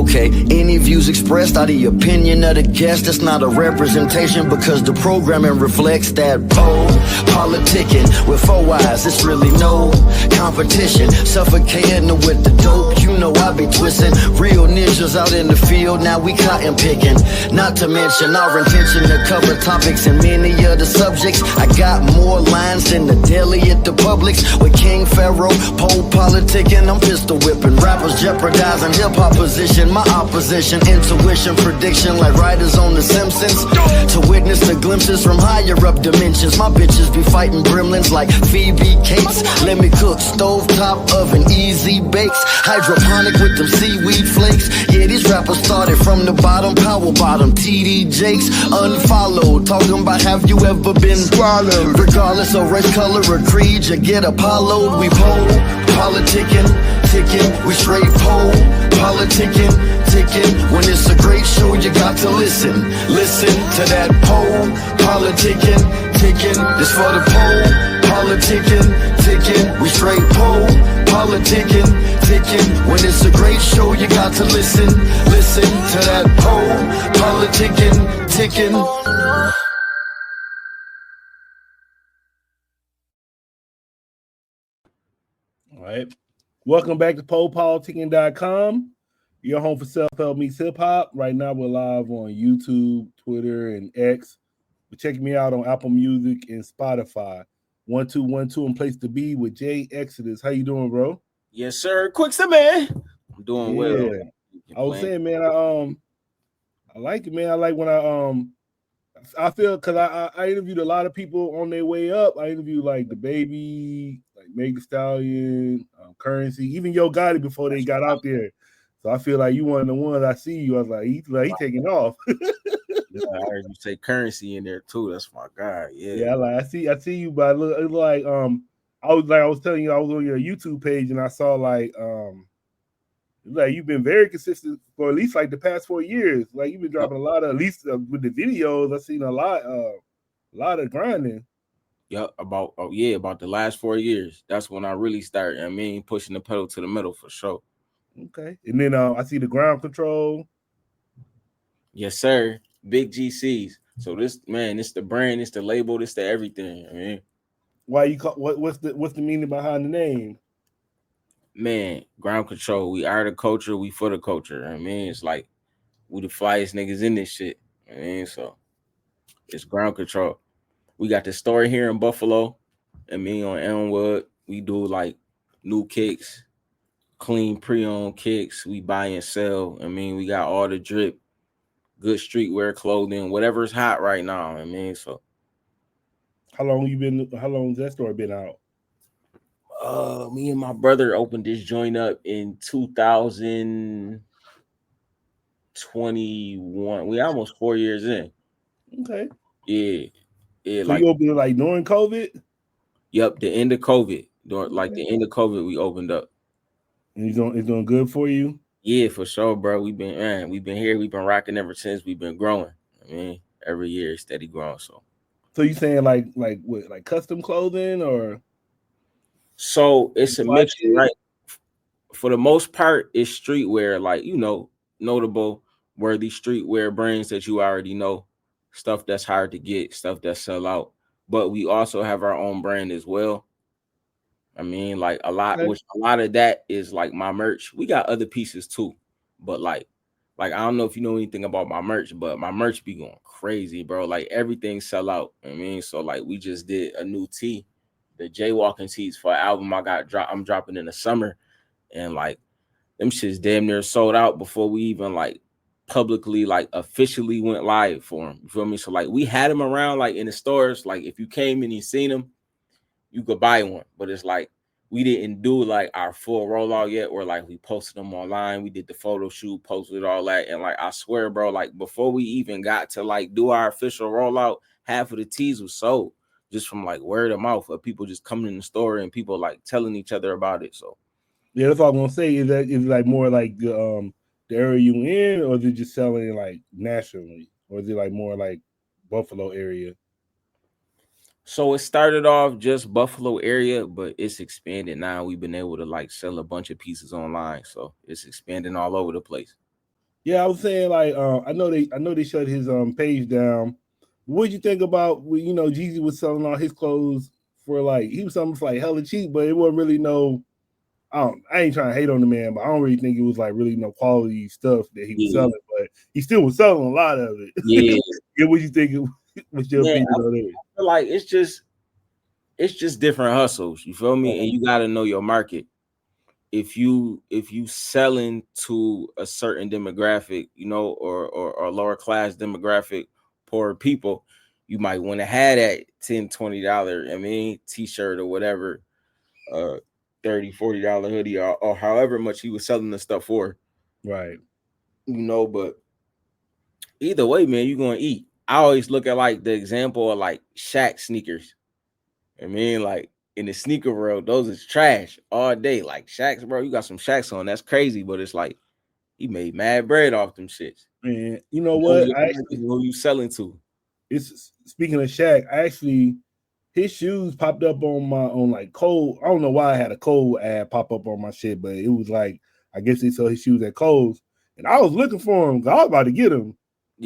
Okay, any views expressed are the opinion of the guest. That's not a representation because the programming reflects that PoPolitickin with 4 eyes. It's really no competition. Suffocating with the dope, you know I be twisting. Real ninjas out in the field, now we cotton picking. Not to mention our intention to cover topics and many of the subjects. I got more lines than the deli at the Publix. With King Pharaoh, PoPolitickin, I'm pistol whipping. Rappers jeopardizing hip-hop position. My opposition, intuition, prediction like writers on The Simpsons. To witness the glimpses from higher up dimensions. My bitches be fighting gremlins like Phoebe Cates. Let me cook stovetop oven, easy bakes. Hydroponic with them seaweed flakes. Yeah, these rappers started from the bottom, power bottom. TD Jakes, unfollowed. Talking about have you ever been swallowed? Regardless of race, color, or creed, you get Apollo'd. We PoPolitickin, ticking. We straight PoPolitickin, ticking. When it's a great show, you got to listen. Listen to that PoPolitickin, ticking. This for the PoPolitickin, ticking. We straight PoPolitickin, ticking. When it's a great show, you got to listen. Listen to that PoPolitickin, ticking. All right. Welcome back to PoPolitickin.com. Your home for self-help meets hip-hop. Right now, we're live on YouTube, Twitter, and X. But check me out on Apple Music and Spotify. 1212 and place to be with Jay Exodus. How you doing, bro? Yes, sir. Quickster, man. I'm doing well. I was saying, man, I like it, man. I like when I feel because I interviewed a lot of people on their way up. I interviewed like the Baby, like Meg Thee Stallion, Currency, even Yo Gotti before they got out there. So I feel like you one of the ones I see you. I was like, he taking off. Yeah, I heard you say Currency in there too. That's my guy. Yeah. Yeah, like I see you, but it like I was telling you I was on your YouTube page and I saw like you've been very consistent for at least like the past 4 years. Like you've been dropping a lot of, at least with the videos, I've seen a lot of grinding. Yeah, about the last 4 years. That's when I really started. I mean, pushing the pedal to the metal for sure. Okay, and then I see the ground control. Yes, sir. Big GCs. So this man, it's the brand, it's the label, it's the everything. I mean, why you call what's the meaning behind the name? Man, ground control. We are the culture. We for the culture. I mean, it's like we the flyest niggas in this shit. I mean, so it's ground control. We got the store here in Buffalo. I mean, on Elmwood, we do like new kicks, clean pre-owned kicks. We buy and sell. I mean, we got all the drip, good streetwear clothing, whatever's hot right now. I mean, so how long has that store been out? Me and my brother opened this joint up in 2021. We almost 4 years in. Okay. Yeah. So like you opened it like during COVID? Yep, the end of COVID. The end of COVID, we opened up. And it's doing good for you? Yeah, for sure, bro. We've been here, we've been rocking ever since. We've been growing. I mean, every year steady growing. So you saying like what, like custom clothing or? So it's a mixture, right? For the most part, it's streetwear, like, notable, worthy streetwear brands that you already know, stuff that's hard to get, stuff that sell out. But we also have our own brand as well. I mean, like a lot of that is like my merch. We got other pieces too, but like I don't know if you know anything about my merch, but my merch be going crazy, bro. Like everything sell out. I mean, so like we just did a new tee. The jaywalking tees for an album I'm dropping in the summer, and like them shits damn near sold out before we even like publicly like officially went live for them. You feel me? So like we had them around like in the stores. Like if you came and you seen them, you could buy one. But it's like we didn't do like our full rollout yet, or like we posted them online. We did the photo shoot, posted all that, and like I swear, bro, like before we even got to like do our official rollout, half of the tees was sold. Just from like word of mouth of people just coming in the store and people like telling each other about it. So yeah, that's all I'm gonna say. Is it like more like the area you in, or is it just selling like nationally, or is it like more like Buffalo area? So it started off just Buffalo area, but it's expanded now. We've been able to like sell a bunch of pieces online, so it's expanding all over the place. Yeah, I was saying like I know they shut his page down. What'd you think about Jeezy was selling all his clothes for like he was selling for like hella cheap, but it wasn't really no I ain't trying to hate on the man, but I don't really think it was like really no quality stuff that he was Yeah, selling, but he still was selling a lot of it. yeah, Yeah, what you think? What's your man. opinion I on it? feel like it's just different hustles. You feel me? And you got to know your market. If you selling to a certain demographic, or lower class demographic, poor people, you might want to have that $10-$20, t-shirt or whatever, uh $30-$40 hoodie, or however much he was selling the stuff for, Right. but either way, man, you're gonna eat. I always look at like the example of like Shaq sneakers. Like in the sneaker world, those is trash all day. Like Shaqs, bro, you got some Shaqs on. That's crazy, but it's like he made mad bread off them shits. Man, you know Know what? your market, who you selling to. It's speaking of Shaq, his shoes popped up on like Cole. I don't know why I had a Cole ad pop up on my shit, but it was like I guess they sell his shoes at Kohl's, and I was looking for him. I was about to get him.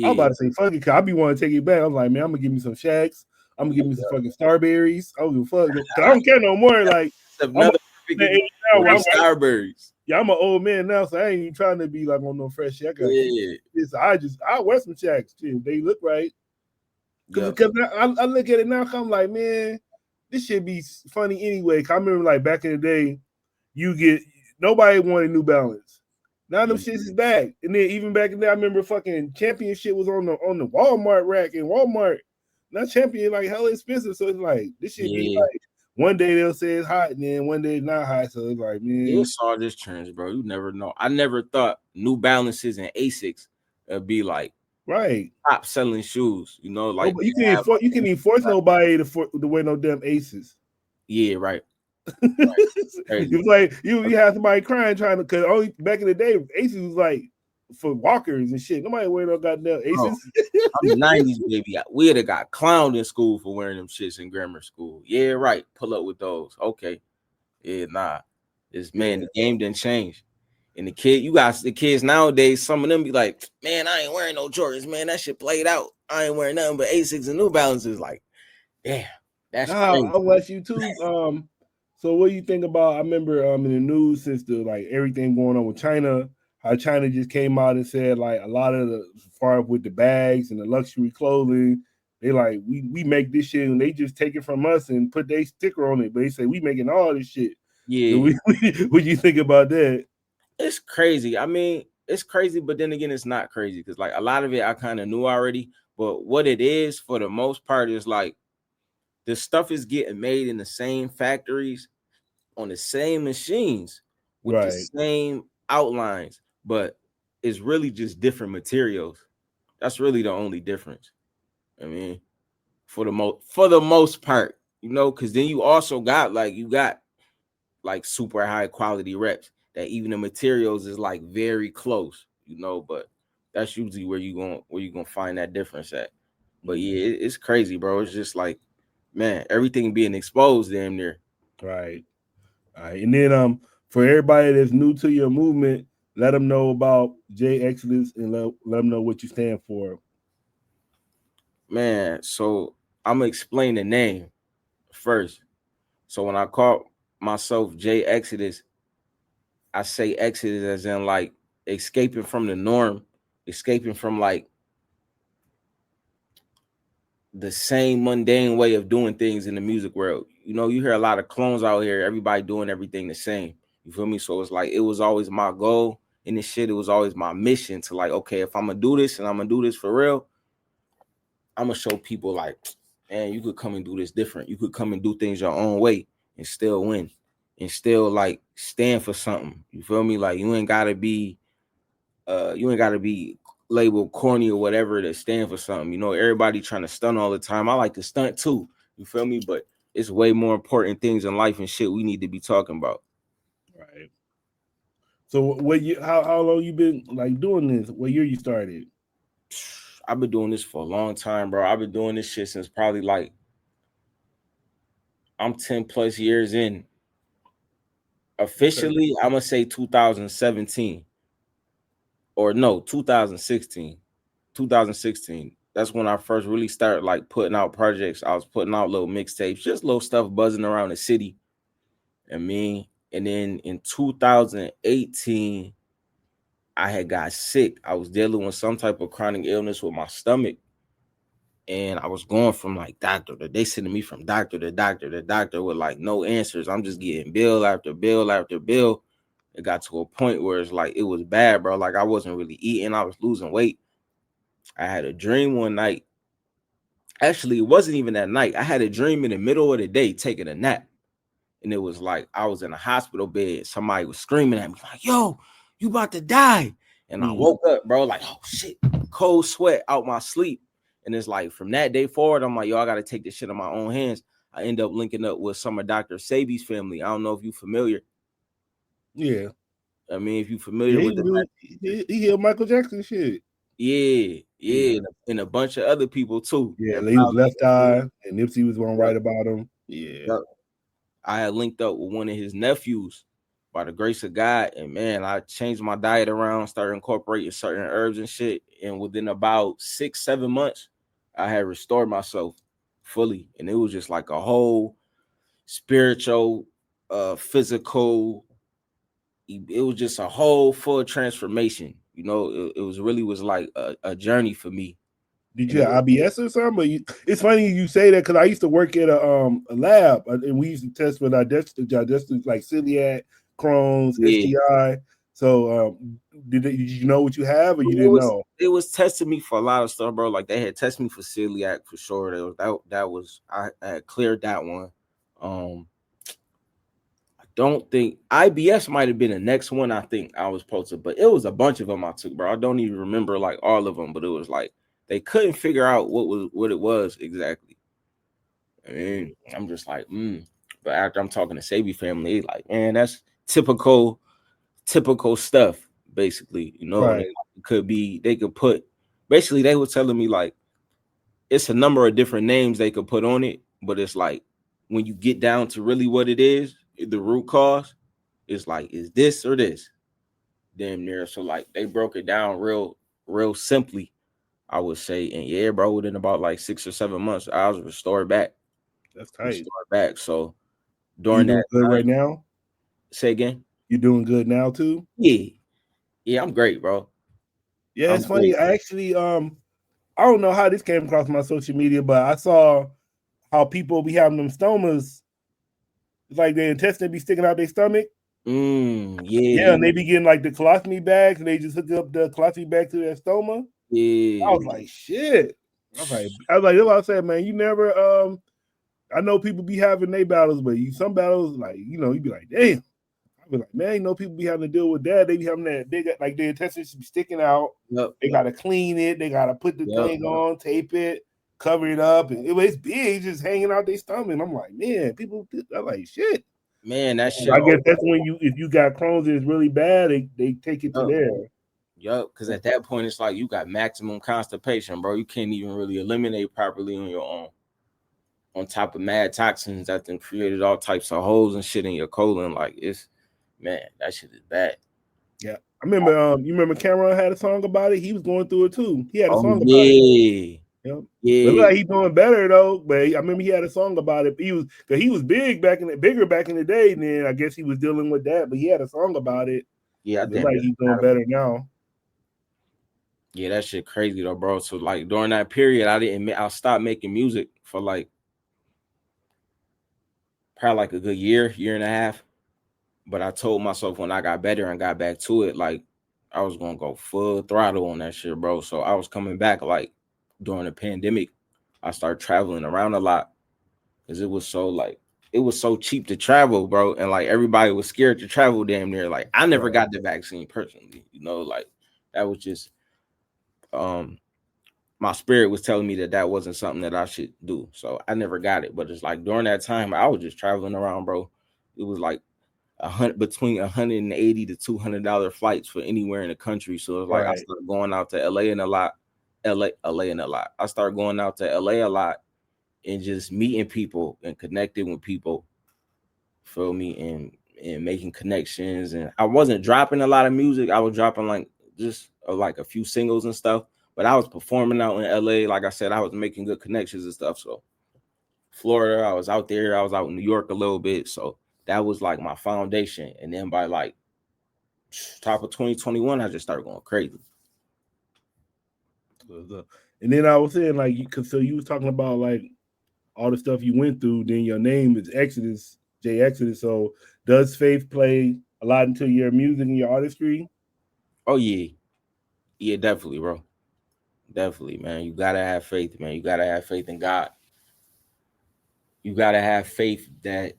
I was Yeah, about to say fuck it, cause I be wanting to take it back. I'm like, man, I'm gonna give me some Shaqs. I'm gonna give me some fucking Starberries. I don't give a fuck, cause I don't care no more. Like I'm another now. Starburys. Yeah, I'm an old man now, so I ain't even trying to be like on no fresh shit. I got Yeah, this. I wear some Shaqs too. They look right. Because yep. I look at it now, I'm like, man, this should be funny anyway. I remember like back in the day, nobody wanted New Balance. Now them shits is back. And then even back in the day, I remember fucking Champion shit was on the Walmart rack in Walmart. Now Champion like hella expensive. So it's like this should be like one day they'll say it's hot and then one day it's not hot. So it's like, man. It's all just trends, bro. You never know. I never thought New Balances and Asics would be like Right. top selling shoes. Like You can even force nobody to wear no damn Aces. yeah, right. It was like you have somebody crying trying to, because only back in the day Aces was like for walkers and shit. Nobody wearing no goddamn Aces. I'm the 90s baby. We'd have got clowned in school for wearing them shits in grammar school. Yeah, right. Pull up with those. Okay. Yeah, nah. The game didn't change. And the kids nowadays, some of them be like, man, I ain't wearing no Jordans, man. That shit played out. I ain't wearing nothing but Asics and New Balances. Like, damn, that's crazy. I'll let you too. So what do you think about? I remember in the news since everything going on with China, how China just came out and said like a lot of the far with the bags and the luxury clothing, they like we make this shit and they just take it from us and put their sticker on it, but they say we making all this shit. Yeah. So what do you think about that? It's crazy. It's crazy, but then again, it's not crazy because like a lot of it I kind of knew already. But what it is for the most part is like the stuff is getting made in the same factories on the same machines with the same outlines, but it's really just different materials. That's really the only difference. For the most part, because then you also got like super high quality reps that even the materials is like very close, but that's usually where you gonna find that difference at. But yeah, it's crazy, bro. It's just like, man, everything being exposed damn near. Right. All right. And then for everybody that's new to your movement, let them know about J Exodus and let them know what you stand for. Man, so I'm gonna explain the name first. So when I call myself J Exodus, I say Exodus as in like escaping from the norm, escaping from like the same mundane way of doing things in the music world. You hear a lot of clones out here, everybody doing everything the same. You feel me? So it's like it was always my goal in this shit. It was always my mission to like, okay, if I'm gonna do this and I'm gonna do this for real, I'm gonna show people like, man, you could come and do this different. You could come and do things your own way and still win and still like stand for something. You feel me? Like you ain't gotta be labeled corny or whatever to stand for something. Everybody trying to stunt all the time. I like to stunt too. You feel me? But it's way more important things in life and shit we need to be talking about. Right. So how long you been like doing this? What year you started? I've been doing this for a long time, bro. I've been doing this shit since probably like I'm 10 plus years in. Officially, I'm gonna say 2017. or no, 2016. 2016. That's when I first really started like putting out projects. I was putting out little mixtapes, just little stuff buzzing around the city. And then in 2018, I had got sick. I was dealing with some type of chronic illness with my stomach. And I was going from like doctor to they sending me from doctor to doctor to doctor with like no answers. I'm just getting bill after bill after bill. It got to a point where it's like it was bad, bro. Like I wasn't really eating, I was losing weight. I had a dream one night. Actually, it wasn't even that night. I had a dream in the middle of the day taking a nap. And it was like I was in a hospital bed. Somebody was screaming at me, like, yo, you about to die. And I woke up, bro, like, oh shit, cold sweat out my sleep. And it's like from that day forward, I'm like, yo, I got to take this shit in my own hands. I end up linking up with some of Dr. Sabi's family. I don't know if you're familiar. Yeah. I mean, if you're familiar with he healed Michael Jackson shit. Yeah. And a bunch of other people too. Yeah, he was Left Eye, and Nipsey was one right about him. Yeah. I had linked up with one of his nephews by the grace of God, and man, I changed my diet around, started incorporating certain herbs and shit. And within about 6-7 months, I had restored myself fully, and it was just like a whole spiritual, physical. It was just a whole full transformation. You know, it was really was like a journey for me. Did you have IBS or something? But it's funny you say that because I used to work at a lab, and we used to test for digestive like celiac, Crohn's, STI. So did you know what you have, or you didn't know? It was testing me for a lot of stuff, bro. Like they had tested me for celiac for sure. That was I had cleared that one. I don't think IBS might have been the next one. I think I was supposed to, but it was a bunch of them I took, bro. I don't even remember like all of them, but it was like they couldn't figure out what it was exactly. I mean, I'm just like, But after I'm talking to Sabi family, like, man, that's typical stuff, basically. You know, right. They could put basically they were telling me like it's a number of different names they could put on it, but it's like when you get down to really what it is, the root cause, it's like, is this or this? Damn near. So like they broke it down real simply, I would say. And yeah, bro, within about like 6 or 7 months, I was restored back. That's tight. Restored back. So during that good time, right now? Say again? You doing good now too? Yeah, I'm great, bro. Yeah, it's funny. I actually I don't know how this came across my social media, but I saw how people be having them stomas. It's like their intestine be sticking out their stomach. Yeah, and they be getting like the colostomy bags, and they just hook up the colostomy bag to their stoma. Yeah, I was like, shit. I was like, that's what I said, man. You never I know people be having their battles, but some battles, like, you know, you be like, damn. I be like, man, you know, people be having to deal with that. They be having that big, like their intestines be sticking out. They gotta clean it. They gotta put the thing on, tape it, cover it up, and it's big, just hanging out their stomach. And I'm like, man, people, I'm like, shit. Man, that shit. I guess that's when if you got Crohn's and it's really bad, they take it to there. Yup, because at that point it's like you got maximum constipation, bro. You can't even really eliminate properly on your own. On top of mad toxins that then created all types of holes and shit in your colon. Like it's, man, that shit is bad. Yeah, I remember. You remember Cameron had a song about it. He was going through it too. He had a song about it. Yep. Yeah, look like he's doing better though. But I remember he had a song about it. He was bigger back in the day. And then I guess he was dealing with that. But he had a song about it. Yeah, I think like he's doing better now. Yeah, that shit crazy though, bro. So like during that period, I stopped making music for like probably like a good year and a half. But I told myself when I got better and got back to it, like I was gonna go full throttle on that shit, bro. So I was coming back like during the pandemic. I started traveling around a lot because it was so cheap to travel, bro. And like everybody was scared to travel damn near. Like I never got the vaccine personally, you know, like that was just my spirit was telling me that wasn't something that I should do. So I never got it. But it's like during that time, I was just traveling around, bro. It was like between $180 to $200 flights for anywhere in the country. So it's like I started going out to LA a lot. I started going out to LA a lot and just meeting people and connecting with people. Feel me? And making connections. And I wasn't dropping a lot of music. I was dropping like just like a few singles and stuff. But I was performing out in LA. Like I said, I was making good connections and stuff. So Florida, I was out there. I was out in New York a little bit. So that was like my foundation. And then by like top of 2021, I just started going crazy. And then I was saying, like, because so you was talking about like all the stuff you went through. Then your name is Exodus, J Exodus. So does faith play a lot into your music and your artistry? Oh yeah, definitely, bro. Definitely, man. You gotta have faith, man. You gotta have faith in God. You gotta have faith that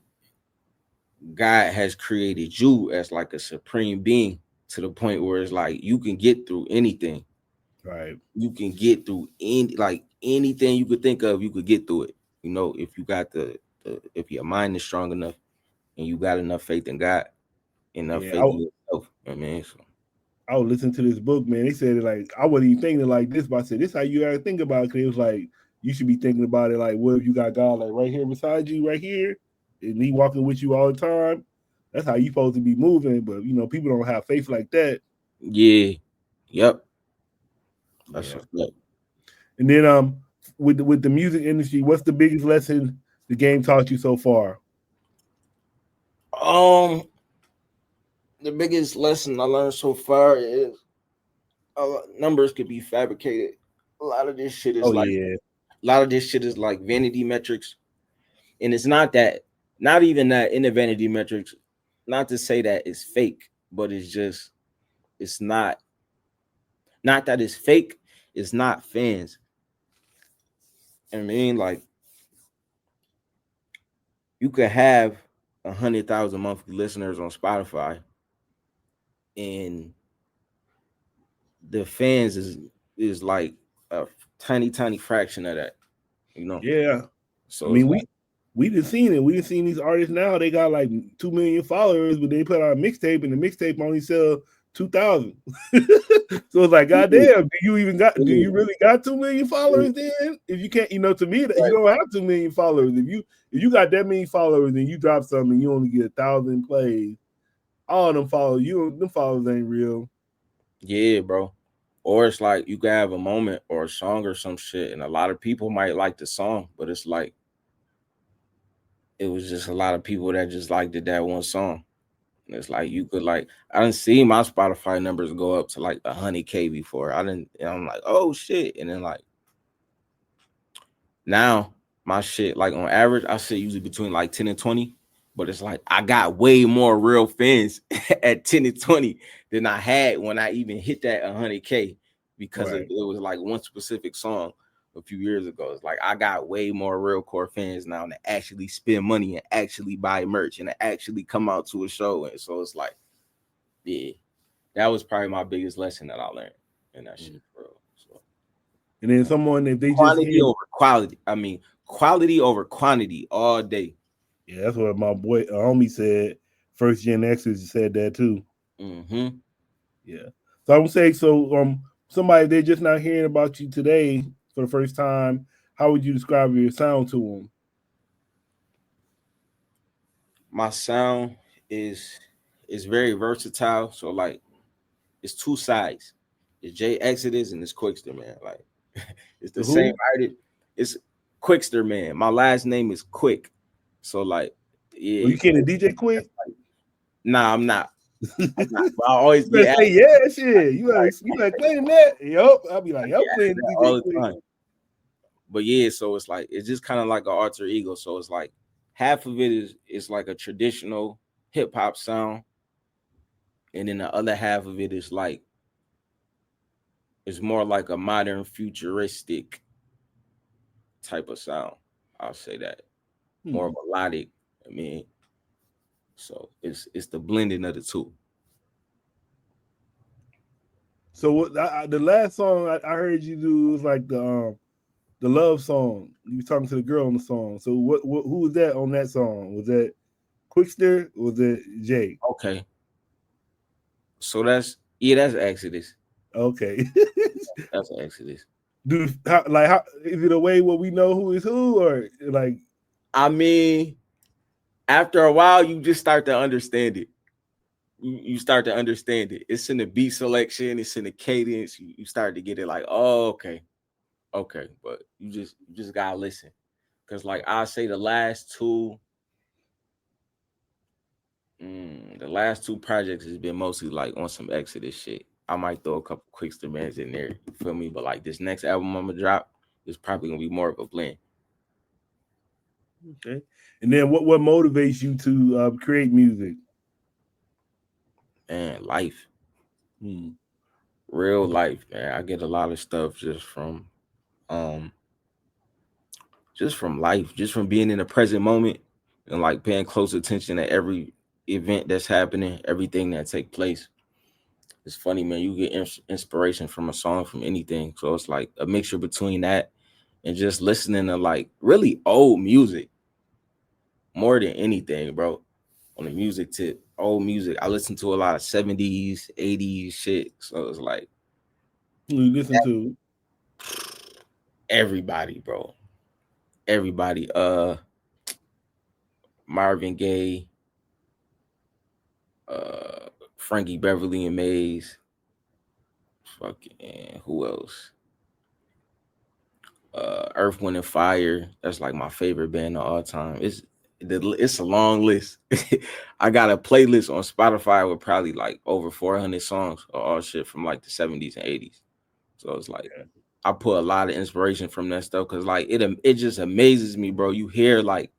God has created you as like a supreme being to the point where it's like you can get through anything. Right. You can get through anything you could think of, you could get through it. You know, if you got the if your mind is strong enough and you got enough faith in God, enough faith in yourself. I mean, so. I was listening to this book, man. They said it like I wasn't even thinking like this, but I said this how you gotta think about it. Cause it was like you should be thinking about it like, what if you got God like right here beside you, right here, and he walking with you all the time? That's how you supposed to be moving. But you know, people don't have faith like that. Yeah. Yep. That's a fact. And then with the music industry, what's the biggest lesson the game taught you so far? The biggest lesson I learned so far is numbers could be fabricated. A lot of this shit is a lot of this shit is like vanity metrics. And it's not even that in the vanity metrics, not to say that it's fake, but it's not that it's fake, it's not fans. I mean, like you could have 100,000 monthly listeners on Spotify, and the fans is like a tiny fraction of that, you know. Yeah. So I mean, we done seen it. We done seen these artists now. They got like 2 million followers, but they put out a mixtape, and the mixtape only sell 2,000. So it's like, goddamn, do you really got 2 million followers? Then if you can't, you know, to me, that you don't have 2 million followers. If you got that many followers and you drop something, and you only get 1,000 plays. All them followers, them followers ain't real. Yeah, bro. Or it's like you could have a moment or a song or some shit, and a lot of people might like the song, but it's like it was just a lot of people that just liked it that one song. And it's like you could like I didn't see my Spotify numbers go up to like 100K before. And I'm like, oh shit. And then like now my shit, like on average, I say usually between like 10 and 20. But it's like I got way more real fans at 10 and 20 than I had when I even hit that 100K because it was like one specific song a few years ago. It's like I got way more real core fans now that actually spend money and actually buy merch and actually come out to a show. And so it's like, yeah, that was probably my biggest lesson that I learned in that shit, bro. So. And then someone, if they quantity over quality, I mean quality over quantity all day. Yeah, that's what my boy homie said. First Gen X's said that too. Mm-hmm. Yeah. So I would say, somebody they're just not hearing about you today for the first time. How would you describe your sound to them? My sound is very versatile. So like, it's two sides. It's J Exodus and it's Quickster, man. Like, it's the same artist. It's Quickster, man. My last name is Quick. So like, yeah. You can't DJ Quick? Nah, I'm not. I always get say, yeah, shit. You like playing that? Yup. I'll be like, yup, playing DJ all Quick. the time. But yeah, so it's like it's just kind of like an alter ego. So it's like half of it is like a traditional hip hop sound, and then the other half of it is like it's more like a modern futuristic type of sound. I'll say that more melodic. I mean, so it's the blending of the two. So what? The last song I heard you do was like the love song. You were talking to the girl on the song. So what who was that on that song? Was that Quickster or was it Jay? Okay. So that's Exodus. Okay. That's Exodus. How is it a way where we know who is who, or like? I mean, after a while, you just start to understand it. you start to understand it. It's in the beat selection, it's in the cadence. You start to get it like, oh, okay. But you just gotta listen. Cause like I say the last two projects has been mostly like on some Exodus shit. I might throw a couple quick demands in there, you feel me? But like this next album I'm gonna drop is probably gonna be more of a blend. Okay. And then what motivates you to create music? And life. Real life, man. I get a lot of stuff just from life, just from being in the present moment and like paying close attention to every event that's happening, everything that take place. It's funny, man. You get inspiration from a song, from anything. So it's like a mixture between that and just listening to like really old music more than anything, bro. On the music tip, old music. I listen to a lot of 70s, 80s shit. So it's like you listen to everybody, bro. Everybody. Marvin Gaye, Frankie Beverly and Mays. Fucking who else? Earth, Wind and Fire. That's like my favorite band of all time. It's a long list. I got a playlist on Spotify with probably like over 400 songs of all shit from like the 70s and 80s. So it's like I put a lot of inspiration from that stuff because like it just amazes me, bro. You hear like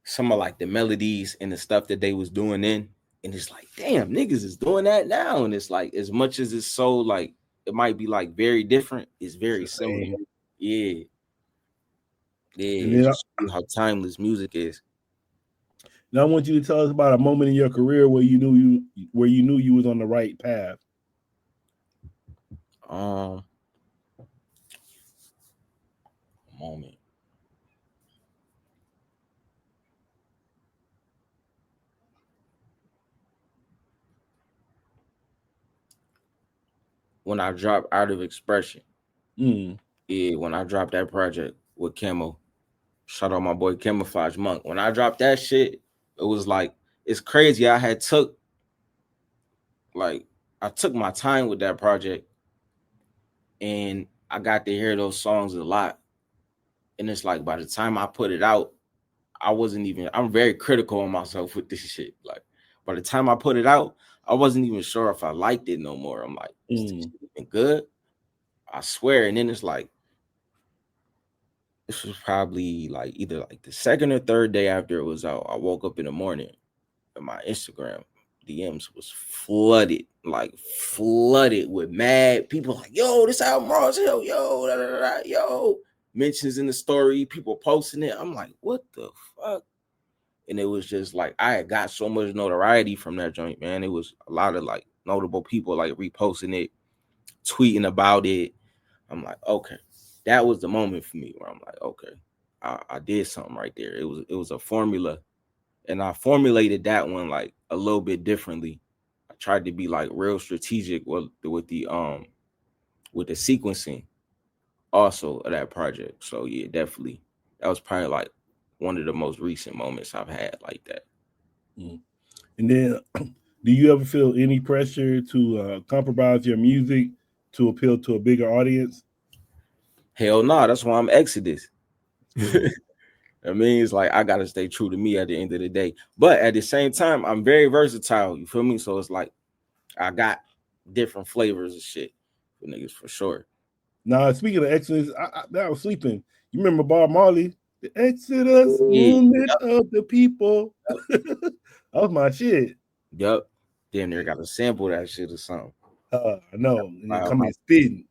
some of like the melodies and the stuff that they was doing then, and it's like, damn, niggas is doing that now. And it's like, as much as it's so like it might be like very different, it's very similar. Yeah. It's just how timeless music is. Now I want you to tell us about a moment in your career where you knew you was on the right path. Moment. When I dropped Out of Expression. Yeah, when I dropped that project with Camo. Shout out my boy Camouflage Monk. When I dropped that shit, it was like, it's crazy. I took my time with that project, and I got to hear those songs a lot. And it's like, by the time I put it out, I'm very critical on myself with this shit. Like, by the time I put it out, I wasn't even sure if I liked it no more. I'm like, is this even good? I swear. And then it's like, this was probably like either like the second or third day after it was out. I woke up in the morning and my Instagram DMs was flooded with mad people like, yo, this album raw as hell, yo, da, da, da, da, yo. Mentions in the story, people posting it. I'm like, what the fuck? And it was just like, I had got so much notoriety from that joint, man. It was a lot of like notable people like reposting it, tweeting about it. I'm like, okay, that was the moment for me where I'm like, okay, I did something right there. It was a formula, and I formulated that one like a little bit differently. I tried to be like real strategic with the sequencing also of that project. So yeah, definitely, that was probably like one of the most recent moments I've had like that. And then, do you ever feel any pressure to compromise your music to appeal to a bigger audience? Hell no, that's why I'm Exodus. I mean, it's like I gotta stay true to me at the end of the day. But at the same time, I'm very versatile. You feel me? So it's like I got different flavors of shit for niggas for sure. Now, speaking of Exodus, I was sleeping. You remember Bob Marley? The Exodus movement of the people. That was my shit. Yup. Damn near got to sample that shit or something. I know. And then come in spitting.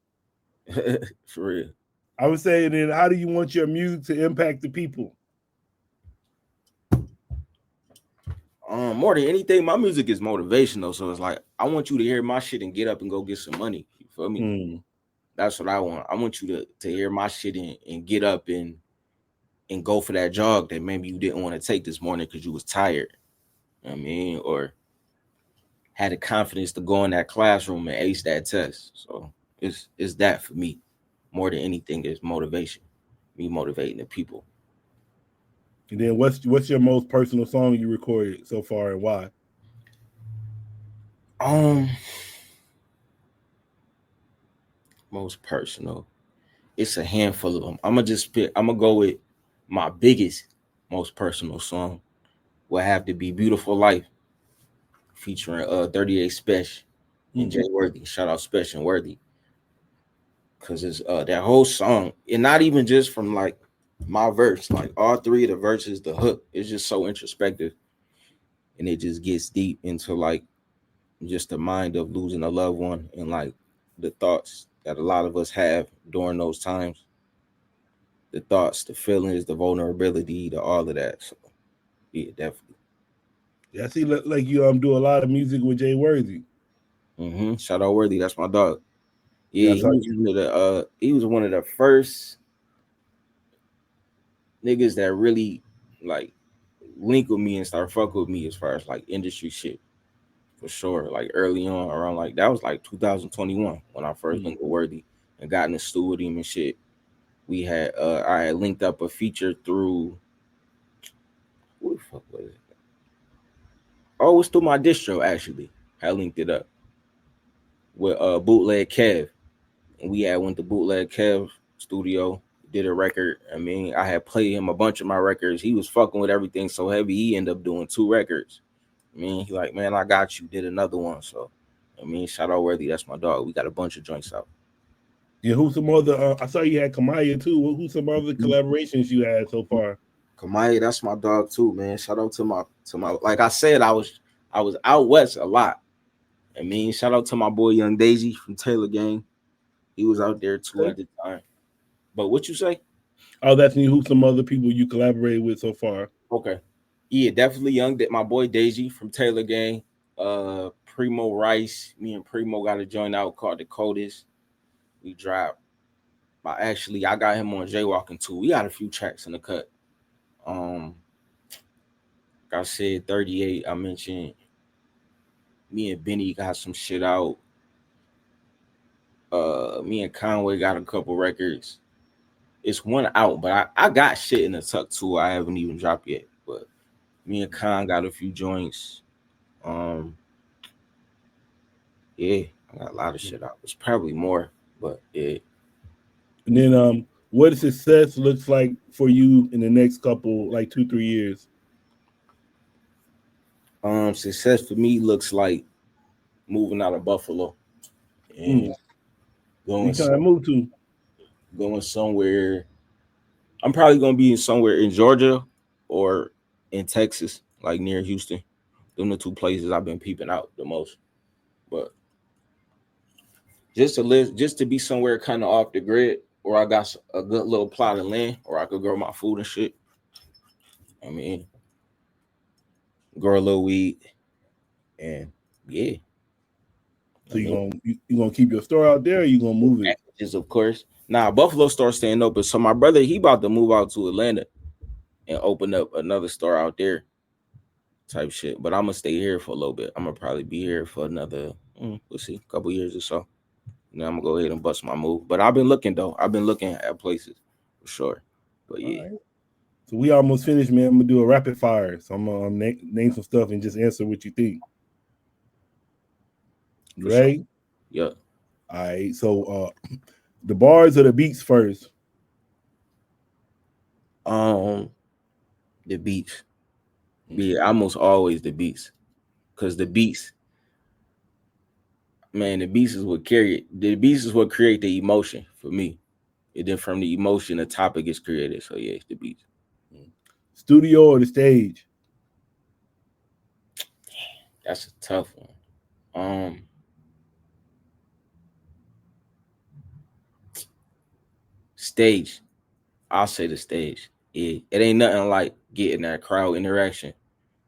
For real. I would say, then how do you want your music to impact the people? More than anything, my music is motivational. So it's like, I want you to hear my shit and get up and go get some money. You feel me? That's what I want. I want you to hear my shit and get up and go for that jog that maybe you didn't want to take this morning because you was tired. You know what I mean? Or had the confidence to go in that classroom and ace that test. So it's that for me. More than anything is motivation. Me motivating the people. And then what's your most personal song you recorded so far and why? Most personal. It's a handful of them. I'm gonna go with my biggest, most personal song. Will have to be "Beautiful Life," featuring 38 Special and Jay Worthy. Shout out Special and Worthy, because it's that whole song, and not even just from like my verse, like all three of the verses, the hook is just so introspective, and it just gets deep into like just the mind of losing a loved one and like the thoughts that a lot of us have during those times, the thoughts, the feelings, the vulnerability, the all of that. So yeah, definitely. Yeah, I see. Like you do a lot of music with Jay Worthy. Shout out Worthy, that's my dog. Yeah, Yeah, he was one of the first niggas that really like link with me and start fuck with me as far as like industry shit, for sure. Like early on, around like that was like 2021 when I first linked with Worthy and got in the stew with him and shit. We had I had linked up a feature through, who the fuck was it? Oh, it was through my distro actually. I linked it up with Bootleg Kev. And we had went to Bootleg Kev studio, did a record. I mean, I had played him a bunch of my records. He was fucking with everything so heavy, he ended up doing 2 records. I mean, he like, man, I got you, did another one. So I mean, shout out Worthy, that's my dog. We got a bunch of joints out. Yeah, who's some other? I saw you had Kamaya too. Who's some other collaborations you had so far? Kamaya, that's my dog too, man. Shout out to my like I said, I was out west a lot. I mean, shout out to my boy Young Daisy from Taylor Gang. He was out there too at the time. But what you say? Oh, that's me. Who's some other people you collaborated with so far? Okay. Yeah, definitely my boy Daisy from Taylor Gang. Primo Rice. Me and Primo got a joint out called The Coldest. We dropped. I got him on Jaywalking too. We got a few tracks in the cut. Like I said, 38. I mentioned me and Benny got some shit out. Me and Conway got a couple records. It's one out, but I got shit in the tuck too. I haven't even dropped yet. But me and Con got a few joints. Yeah, I got a lot of shit out. It's probably more, but yeah. And then what success looks like for you in the next couple, like 2-3 years? Success for me looks like moving out of Buffalo and You trying to move to? going somewhere. I'm probably gonna be somewhere in Georgia or in Texas, like near Houston. Them the 2 places I've been peeping out the most. But just to live, just to be somewhere kind of off the grid, or I got a good little plot of land, or I could grow my food and shit. I mean, grow a little weed, and yeah. So you gonna keep your store out there, or you gonna move it? Packages, of course. Nah, Buffalo store staying open. So my brother, he about to move out to Atlanta and open up another store out there, type shit. But I'm gonna stay here for a little bit. I'm gonna probably be here for another, we'll see, a couple years or so. And then I'm gonna go ahead and bust my move. But I've been looking though. I've been looking at places for sure. But yeah. Right. So we almost finished, man. I'm gonna do a rapid fire. So I'm gonna name some stuff and just answer what you think. You ready? Sure. Yeah. All right. So the bars or the beats first? The beats. Yeah, almost always the beats. Cause the beats, man, the beats is what carry it. The beats is what create the emotion for me. And then from the emotion, the topic is created. So yeah, it's the beats. Studio or the stage? That's a tough one. Stage. I'll say the stage. Yeah, it ain't nothing like getting that crowd interaction.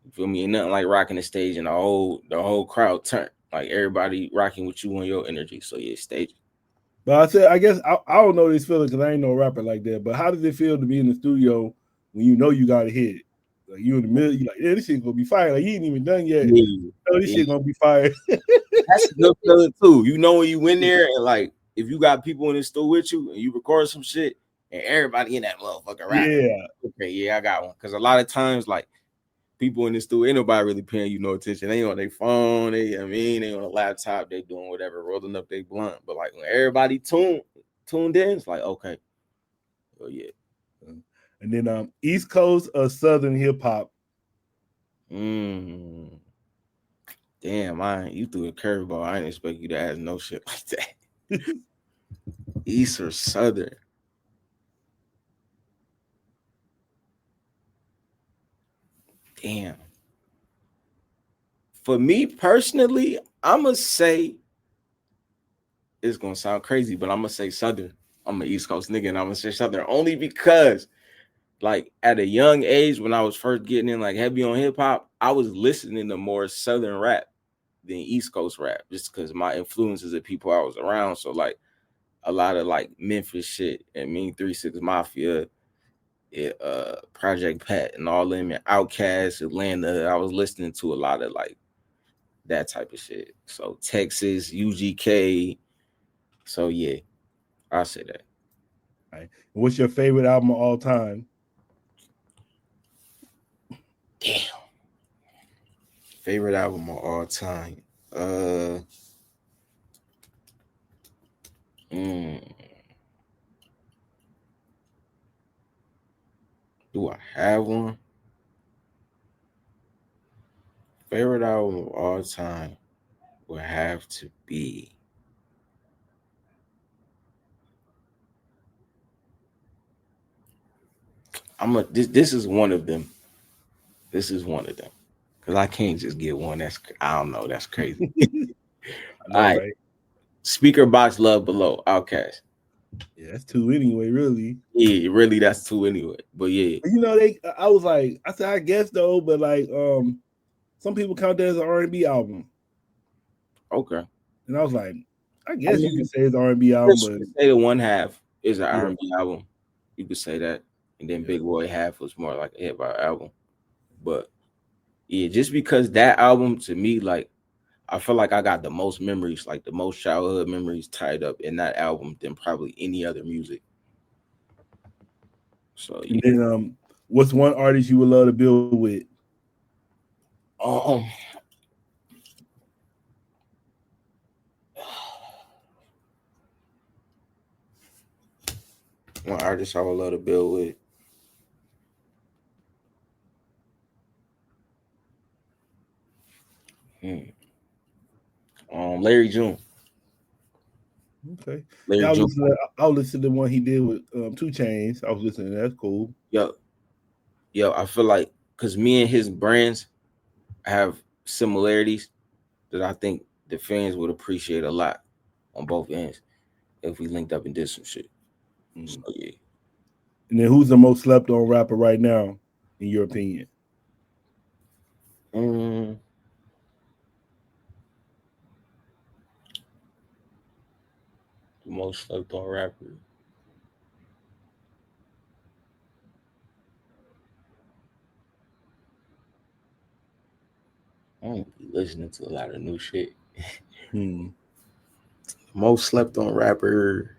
You feel me? Ain't nothing like rocking the stage and the whole crowd turn. Like everybody rocking with you on your energy. So yeah, stage. But I guess I don't know this feeling because I ain't no rapper like that. But how does it feel to be in the studio when you know you got a hit? Like you in the middle, you like, yeah, this shit gonna be fire. Like you ain't even done yet. Yeah. Oh, this shit gonna be fire. That's a good feeling too. You know when you in there and like if you got people in the store with you and you record some shit and everybody in that motherfucker rap. Yeah. Okay, yeah, I got one. Because a lot of times like people in the studio, ain't nobody really paying you no attention. They on their phone, they on a laptop, they doing whatever, rolling up their blunt. But like when everybody tuned in, it's like, okay. Oh yeah. And then East Coast or Southern hip hop? Damn, you threw a curveball. I didn't expect you to ask no shit like that. East or Southern? Damn. For me personally, I'm gonna say it's gonna sound crazy, but I'm gonna say Southern. I'm an East Coast nigga, and I'm gonna say Southern only because, like, at a young age, when I was first getting in like heavy on hip hop, I was listening to more Southern rap than East Coast rap, just because my influences of people I was around. So like a lot of like Memphis shit and Mean 3-6 Mafia, Project Pat and all them, and Outkast, Atlanta. I was listening to a lot of like that type of shit. So Texas, UGK. So yeah, I'll say that. All right. What's your favorite album of all time? Damn. Favorite album of all time. Do I have one? Favorite album of all time would have to be this is one of them. This is one of them. Because I can't just get one. I don't know. That's crazy. All right. Speaker Box Love Below, Outkast. Yeah, that's two anyway, really. Yeah, really, that's two anyway. But yeah. You know, I said, I guess though, but like some people count that as an R&B album. Okay. And I was like, I guess you could say it's an R&B album, but say the one half is an R&B album. You could say that. And then Big Boy half was more like a hip hop album. But yeah, just because that album to me, like, I feel like I got the most memories, like the most childhood memories tied up in that album than probably any other music. So yeah. And then what's one artist you would love to build with? One artist I would love to build with. Larry June. Okay. I was listening to the one he did with 2 Chainz. I was listening to that. That's cool. Yo, I feel like because me and his brands have similarities that I think the fans would appreciate a lot on both ends if we linked up and did some shit. So yeah. And then who's the most slept on rapper right now, in your opinion? The most slept on rapper. I don't be listening to a lot of new shit. Most slept on rapper.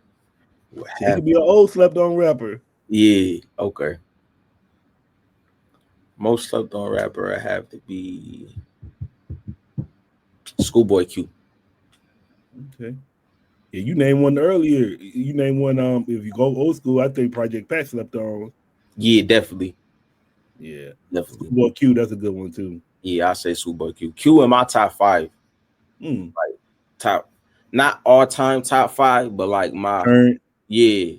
It could be an old slept on rapper. Yeah, okay. Most slept on rapper I have to be Schoolboy Q. Okay. Yeah, you named one earlier. You named one. If you go old school, I think Project Pat slept on. Yeah, definitely. Yeah, definitely. Schoolboy Q, that's a good one too. Yeah, I say Schoolboy Q. Q in my top 5. Like top, not all time top 5, but like my current. Yeah,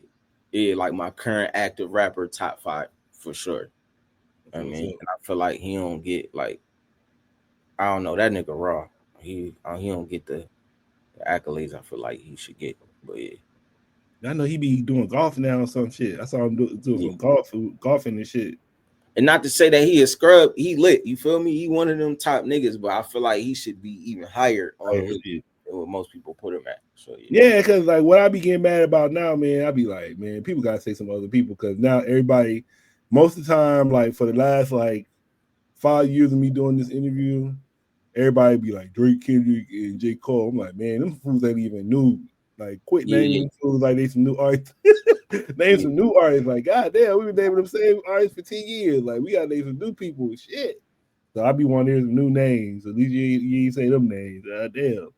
like my current active rapper top 5 for sure. I mean, and I feel like he don't get like, I don't know, that nigga raw. He don't get the accolades I feel like he should get. But yeah, I know he be doing golf now or some shit. I saw him doing some golfing and shit. And not to say that he is scrub, he lit. You feel me? He one of them top niggas, but I feel like he should be even higher on the list than what most people put him at. So yeah, because like what I be getting mad about now, man, I be like, man, people gotta say some other people because now everybody, most of the time, like for the last like 5 years of me doing this interview, everybody be like Drake, Kendrick, and J. Cole. I'm like, man, them fools ain't even new. Like, quit naming fools like they some new artists. Name some new artists. Like, god damn, we've been naming them same artists for 10 years. Like, we gotta name some new people. Shit. So I be wanting to hear some new names. At least you ain't say them names. Damn.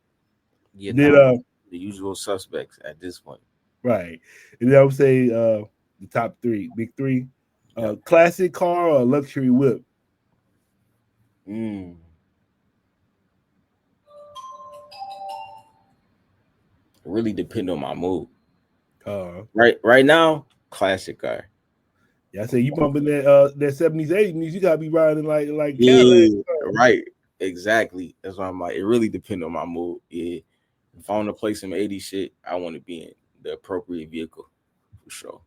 Yeah, Did the usual suspects at this point. right. And then I would say the top three, big three. Yep. Classic car or luxury whip? It really depend on my mood. Right now, classic car. Yeah, I say you bumping that 70s, 80s, you gotta be riding like Cadillac. Yeah, right. Exactly. That's why I'm like, it really depends on my mood. Yeah. If I want to play some 80s shit, I want to be in the appropriate vehicle for sure.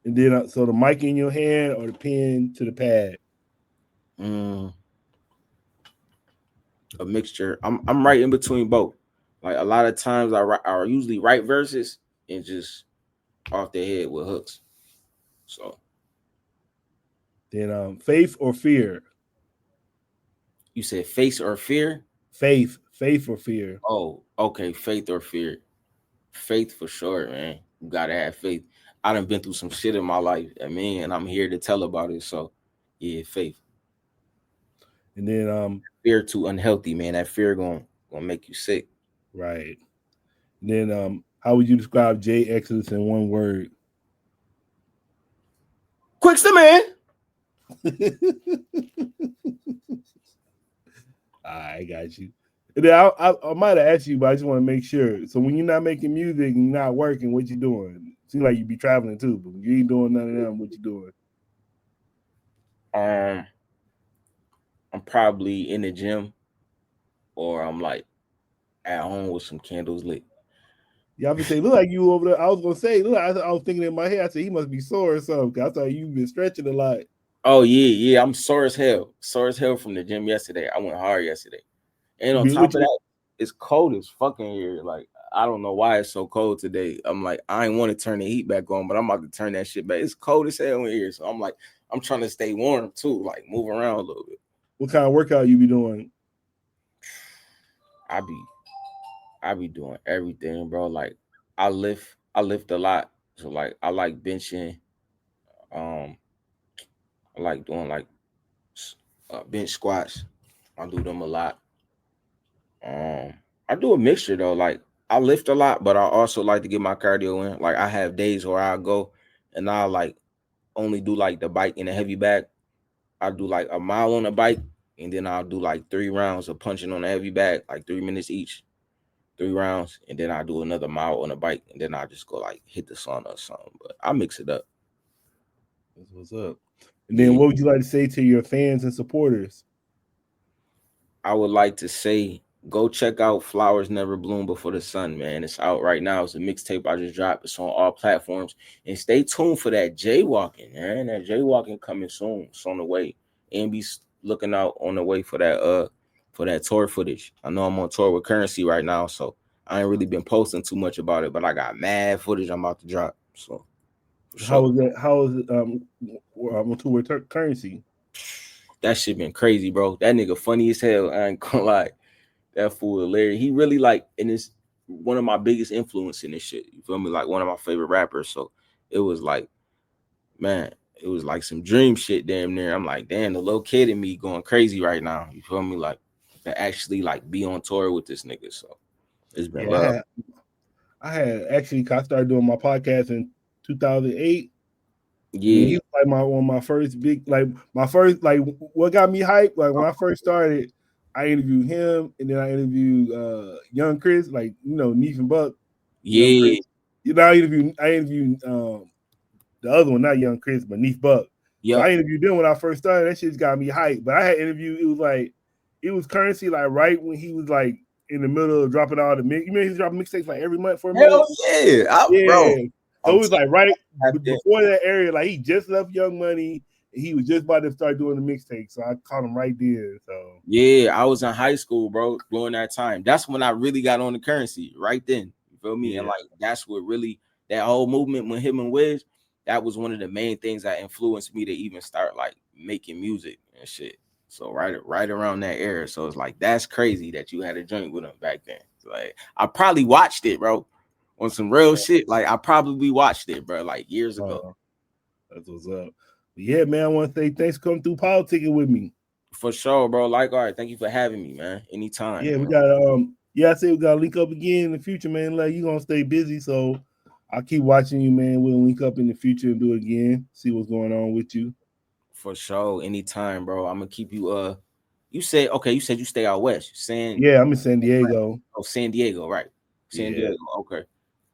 And then so the mic in your hand or the pen to the pad? A mixture. I'm right in between both. Like a lot of times I usually write verses and just off the head with hooks. So then faith or fear? you said face or fear? Faith or fear? Oh, okay. Faith or fear? Faith for sure, man. You gotta have faith. I done been through some shit in my life, and I'm here to tell about it. So yeah, faith. And then fear too unhealthy, man. That fear gonna make you sick. Right. And then how would you describe Jay Exodus in one word? Quickster, man. I got you. And then I might have asked you, but I just want to make sure. So when you're not making music and you're not working, what you doing? Seems like you be traveling too, but you ain't doing none of them. What you doing? I'm probably in the gym, or I'm like at home with some candles lit. Y'all be saying, look like you over there. I was gonna say, look, I was thinking in my head. I said he must be sore or something. I thought you been stretching a lot. Oh yeah. I'm sore as hell from the gym yesterday. I went hard yesterday, and on top of that, it's cold as fucking here. Like I don't know why it's so cold today. I'm like, I ain't want to turn the heat back on, but I'm about to turn that shit back. It's cold as hell in here, so I'm like, I'm trying to stay warm too, like move around a little bit. What kind of workout you be doing? I be doing everything, bro. Like I lift a lot. So like I like benching. I like doing like bench squats. I do them a lot. I do a mixture though. Like I lift a lot, but I also like to get my cardio in. Like I have days where I go and I like only do like the bike in a heavy bag. I do like a mile on the bike, and then I'll do like 3 rounds of punching on the heavy bag, like 3 minutes each. 3 rounds, and then I do another mile on the bike, and then I just go like hit the sauna or something. But I mix it up. That's what's up. And then what would you like to say to your fans and supporters? I would like to say, go check out Flowers Never Bloom Before the Sun, man. It's out right now. It's a mixtape I just dropped. It's on all platforms. And stay tuned for that jaywalking, man. That jaywalking coming soon. It's on the way. And be looking out on the way for that tour footage. I know I'm on tour with Currency right now, so I ain't really been posting too much about it, but I got mad footage I'm about to drop. So how is it on tour with Currency? That shit been crazy, bro. That nigga funny as hell. I ain't gonna lie. That fool hilarious. He really like, and it's one of my biggest influence in this shit. You feel me? Like one of my favorite rappers. So it was like, man, it was like some dream shit damn near. I'm like, damn, the little kid in me going crazy right now. You feel me? Like to actually like be on tour with this nigga. So it's been love. I started doing my podcast in 2008. Yeah, he was like one of my first big, like my first, like what got me hyped. Like when I first started, I interviewed him, and then I interviewed Young Chris, like Neef and Buck. Yeah. I interviewed the other one, not Young Chris, but Neef Buck. Yep. So I interviewed them when I first started. That shit got me hyped. But I had interviewed. It was Currency like right when he was like in the middle of dropping all the mix. You mean he's dropping mixtapes like every month for a minute? Hell yeah, bro. So it was like right before that area, like he just left Young Money and he was just about to start doing the mixtape. So I caught him right there. So yeah, I was in high school, bro, during that time. That's when I really got on the Currency, right then. You feel me? Yeah. And like that's what really that whole movement with him and Wiz, that was one of the main things that influenced me to even start like making music and shit. So right around that era. So it's like that's crazy that you had a joint with him back then. So like I probably watched it, bro. On some real shit, like I probably watched it, bro, like years ago. That's what's up. But yeah, man, I want to say thanks for coming through politicking with me. For sure, bro. Like, all right, thank you for having me, man. Anytime. Yeah, we bro. got I say we gotta link up again in the future, man. Like you gonna stay busy, so I'll keep watching you, man. We'll link up in the future and do it again. See what's going on with you. For sure, anytime, bro. I'm gonna keep you. You said okay. You said you stay out west. Yeah, I'm in San Diego. Oh, San Diego, right? San Yeah, Diego. Okay.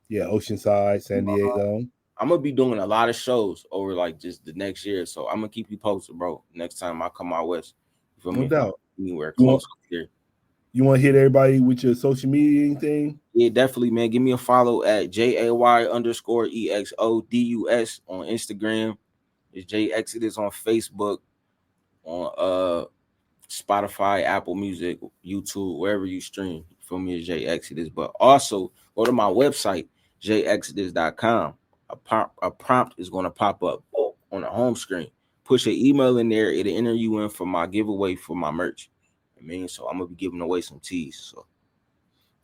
yeah, Oceanside, San Diego. I'm gonna be doing a lot of shows over like just the next year, so I'm gonna keep you posted, bro. Next time I come out west, you feel No me? If I'm doubt. anywhere You want close here. you want to hit everybody with your social media anything? Yeah, definitely, man. Give me a follow at JAY_EXODUS on Instagram. It's J Exodus on Facebook, on Spotify, Apple Music, YouTube, wherever you stream. You feel me? It's J Exodus. But also go to my website, jexodus.com. A prompt is going to pop up on the home screen. Push your email in there. It'll enter you in for my giveaway for my merch. I mean, so I'm gonna be giving away some teas. So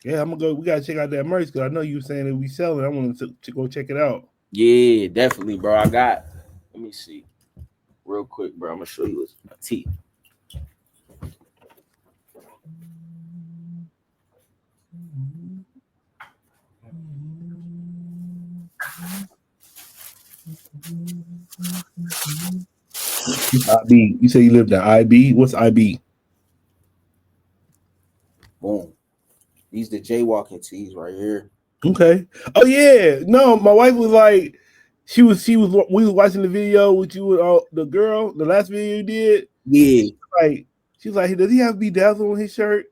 Yeah, I'm gonna go. We gotta check out that merch because I know you saying that we sell it. I want to go check it out. yeah, definitely, bro. I got. Let me see, real quick, bro. I'm gonna show you a tea. IB. You say you lived in IB. What's IB? Boom. These the jaywalking teas right here. Okay. Oh yeah. No, my wife was like, she was. We was watching the video with you and the girl. The last video you did. Yeah. She was like, does he have bedazzle on his shirt?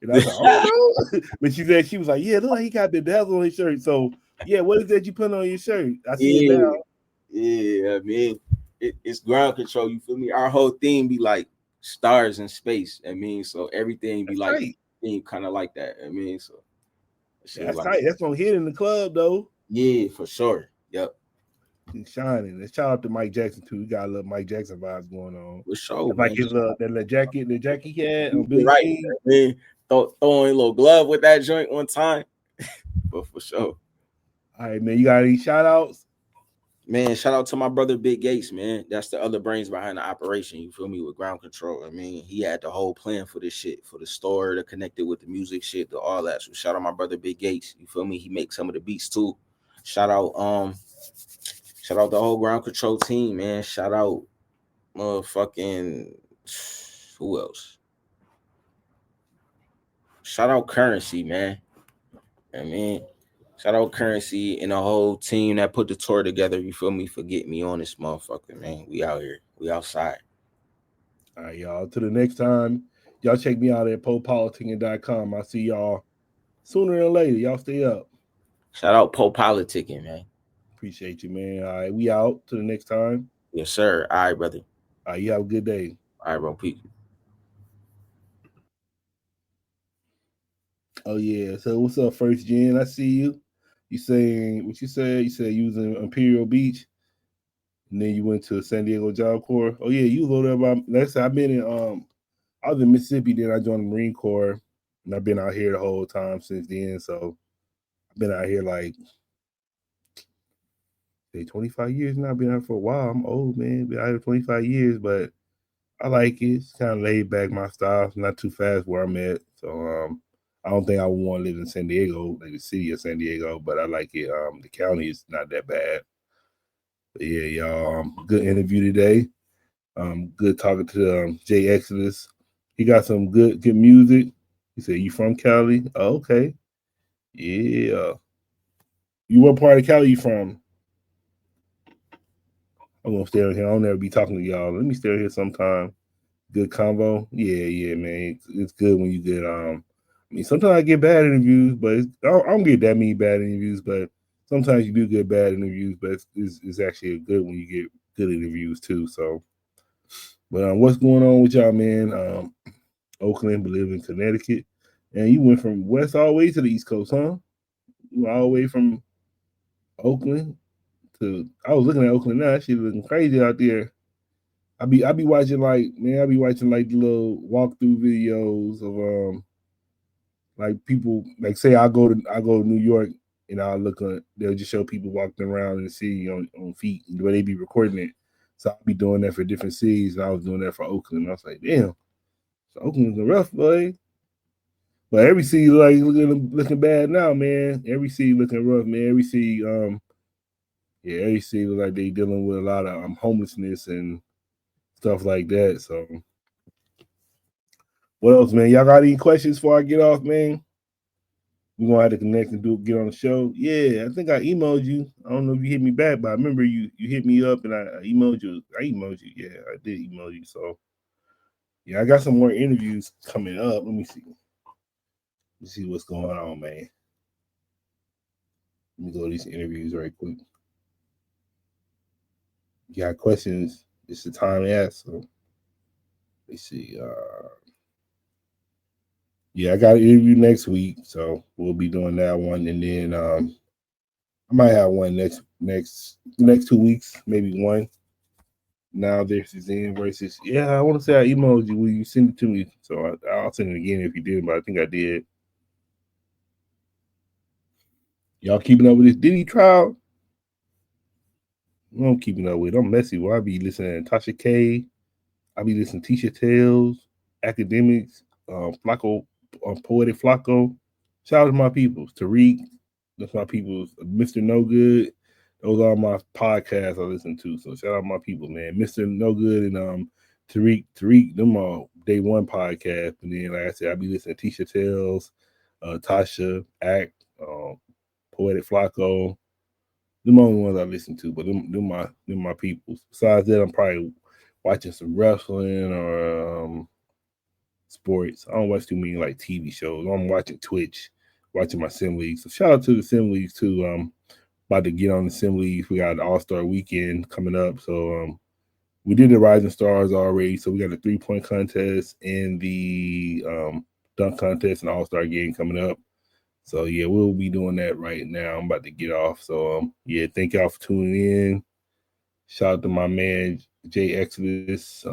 And I was like, oh no. But she was like, yeah, look like he got bedazzle on his shirt. So yeah, what is that you put on your shirt? I see it now. Yeah, man. It's ground control. You feel me? Our whole thing be like stars in space. I mean, so everything be That's like tight. being kind of like that. I mean, so That's like, tight. That's gonna hit in the club though. yeah, for sure. Yep. He's shining. And shout out to Mike Jackson too. We got a little Mike Jackson vibes going on. For sure, Like man. his that little jacket, the jacket he had on You're Billie right, Jean. man. Throwing a little glove with that joint one time. But for sure. All right, man. You got any shout outs? Man, shout out to my brother Big Gates, man. That's the other brains behind the operation. You feel me? With ground control. I mean, he had the whole plan for this shit, for the store to connect it with the music shit, to all that. So shout out my brother Big Gates. You feel me? He makes some of the beats too. Shout out the whole ground control team, man. Shout out motherfucking who else? Shout out Currency, man. I mean, shout out Currency and the whole team that put the tour together. You feel me? For getting me on this motherfucker, man. We out here. We outside. All right, y'all. Till the next time, y'all check me out at PoPolitickin.com. I'll see y'all sooner than later. Y'all stay up. Shout out PoPolitickin, man. Appreciate you, man. All right, we out. Till the next time. Yes, sir. All right, brother. All right, you have a good day. All right, bro. Peace. Oh yeah. So what's up, First Gen? I see you. You saying what you said? You said you was in Imperial Beach, and then you went to San Diego Job Corps. Oh yeah, you was over there about. That's I've been in. I was in Mississippi. Then I joined the Marine Corps, and I've been out here the whole time since then. So I've been out here like 25 years now. I've been out for a while. I'm old, man. Been out here 25 years, but I like it. It's kind of laid back, my style. It's not too fast where I'm at. So I don't think I would want to live in San Diego, like the city of San Diego, but I like it. The county is not that bad. But yeah, y'all. Good interview today. Good talking to Jay Exodus. He got some good music. He said, "You from Cali?" Oh, okay. Yeah. You what part of Cali you from? I'm gonna stay here. I'll never be talking to y'all. Let me stay here sometime. Good convo. Yeah, man. It's good when you get I mean, sometimes I get bad interviews, but I don't get that many bad interviews. But sometimes you do get bad interviews, but it's actually good when you get good interviews too. So, but what's going on with y'all, man? Oakland, but live in Connecticut, and you went from west all the way to the East Coast, huh? You went all the way from Oakland to. I was looking at Oakland now. That shit looking crazy out there. I be watching like the little walkthrough videos of like people like say I go to New York and I'll look on they'll just show people walking around in the city on feet where they be recording it. So I'll be doing that for different cities. And I was doing that for Oakland. I was like, damn, so Oakland's a rough boy. But every city like looking bad now, man. Every city looking rough, man. Every city, every city looks like they dealing with a lot of homelessness and stuff like that. So, what else, man? Y'all got any questions before I get off, man? We're gonna have to connect and get on the show. Yeah, I think I emailed you. I don't know if you hit me back, but I remember you hit me up and I emailed you. Yeah, I did email you. So yeah, I got some more interviews coming up. Let me see what's going on, man. Let me go to these interviews right quick. You got questions? It's the time to ask. So let's see. Yeah, I got an interview next week, so we'll be doing that one, and then I might have one next 2 weeks, maybe one. Now this is in versus. Yeah, I want to say I emailed you. Will you send it to me? So I'll send it again if you did, but I think I did. Y'all keeping up with this Diddy trial? I'm keeping up with it. I'm messy. Well, I be listening to Tasha K. I be listening to Tisha Tales, Academics, Flacco, Poetic Flacco. Shout out to my peoples. Tariq, that's my peoples. Mr. No Good. Those are my podcasts I listen to. So shout out to my people, man. Mr. No Good and Tariq, them all day one podcast. And then, like I said, I be listening to Tisha Tales, Tasha, Act, Poetic Flacco. Them only ones I listen to, but them my peoples. Besides that, I'm probably watching some wrestling or sports. I don't watch too many like TV shows. I'm watching Twitch, watching my sim leagues. So shout out to the sim leagues too. About to get on the sim leagues. We got the All-Star weekend coming up. So we did the Rising Stars already. So we got the 3-point contest and the dunk contest and All-Star game coming up. So yeah, we'll be doing that right now. I'm about to get off. So yeah, thank y'all for tuning in. Shout out to my man Jay Exodus.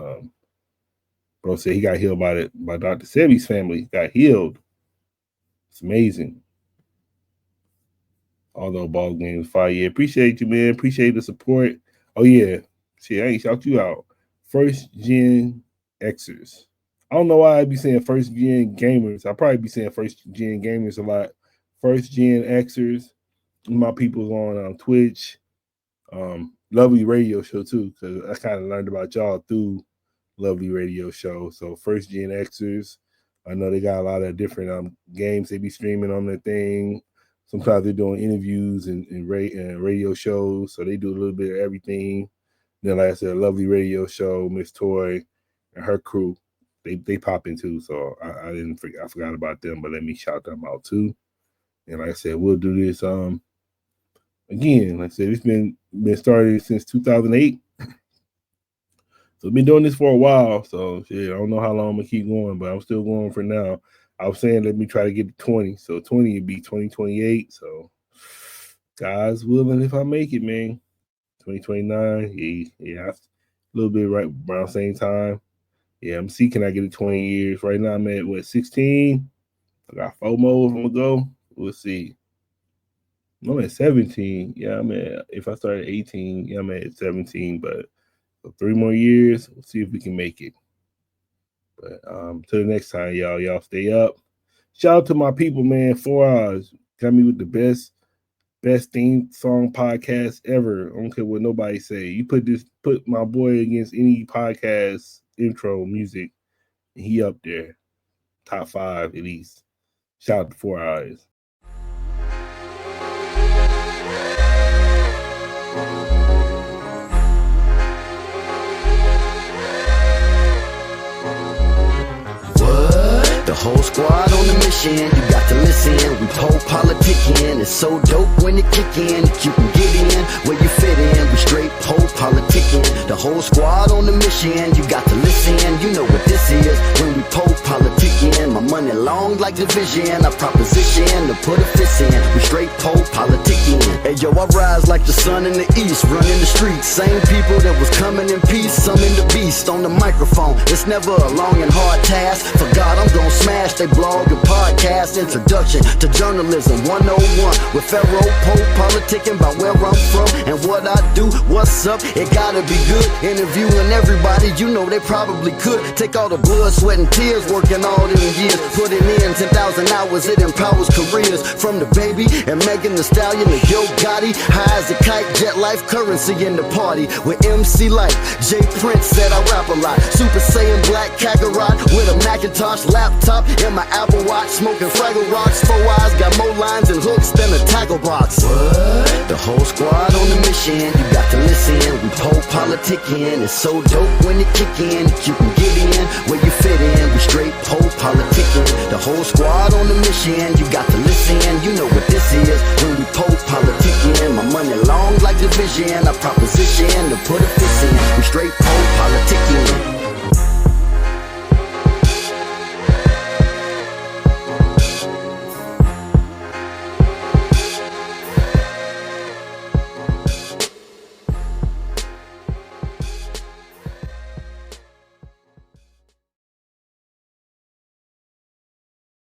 Bro said he got healed by Dr. Sebi's family. Got healed. It's amazing. Although ball game was fire. Yeah, appreciate you, man. Appreciate the support. Oh yeah. See, I ain't shout you out. First gen Xers. I don't know why I'd be saying first gen gamers. I'll probably be saying first gen gamers a lot. First gen Xers. My people's on Twitch. Lovely radio show too, because I kind of learned about y'all through Lovely radio show. So first gen Xers. I know they got a lot of different games they be streaming on their thing. Sometimes they're doing interviews and radio shows, so they do a little bit of everything. Then, like I said, Lovely radio show, Miss Toy and her crew, they pop in too. So I forgot about them, but let me shout them out too. And like I said, we'll do this again. Like I said, it's been started since 2008. So I've been doing this for a while. So yeah, I don't know how long I'm gonna keep going, but I'm still going for now. I was saying let me try to get to 20. So 20 would be 2028. So God's willing if I make it, man. 2029. Yeah, a little bit right around the same time. Yeah, I'm see can I get it 20 years. Right now I'm at 16. I got 4 more if I'm gonna go. We'll see. I'm at 17. Yeah, if I start at 18, yeah, I'm at 17, but 3 more years, we'll see if we can make it. But till the next time, y'all stay up. Shout out to my people, man. 4 hours got me with the best theme song podcast ever. I don't care what nobody say. You put my boy against any podcast intro music, and he up there, top 5 at least. Shout out to 4 hours. The whole squad on the mission, you got to listen. We PoPolitickin, it's so dope when it kick in. You can get in where you fit in. We straight PoPolitickin. The whole squad on the mission, you got to listen. You know what this is when we PoPolitickin. My money long like division, I proposition to put a fist in. We straight PoPolitickin. Hey yo, I rise like the sun in the east, running the streets. Same people that was coming in peace, some in the beast on the microphone. It's never a long and hard task. For God, I'm gonna smash they blog and podcast. podcast introduction to journalism 101 with Pharaoh PoPolitickin about where I'm from and what I do. What's up? It gotta be good. Interviewing everybody, you know they probably could. Take all the blood, sweat, and tears, working all them years, putting in 10,000 hours. It empowers careers from the baby and Megan Thee Stallion to Yo Gotti. High as a kite, jet life, currency in the party with MC Light. J Prince said I rap a lot. Super Saiyan Black Kakarot with a Macintosh laptop and my Apple Watch, smoking Fraggle Rocks. 4 eyes, got more lines and hooks than a tackle box. What? The whole squad on the mission. You got to listen. We PoPolitickin. It's so dope when it kick in. You can get in where you fit in. We straight PoPolitickin. The whole squad on the mission. You got to listen. You know what this is when we PoPolitickin. My money long like division. I proposition to put a fist in. We straight PoPolitickin.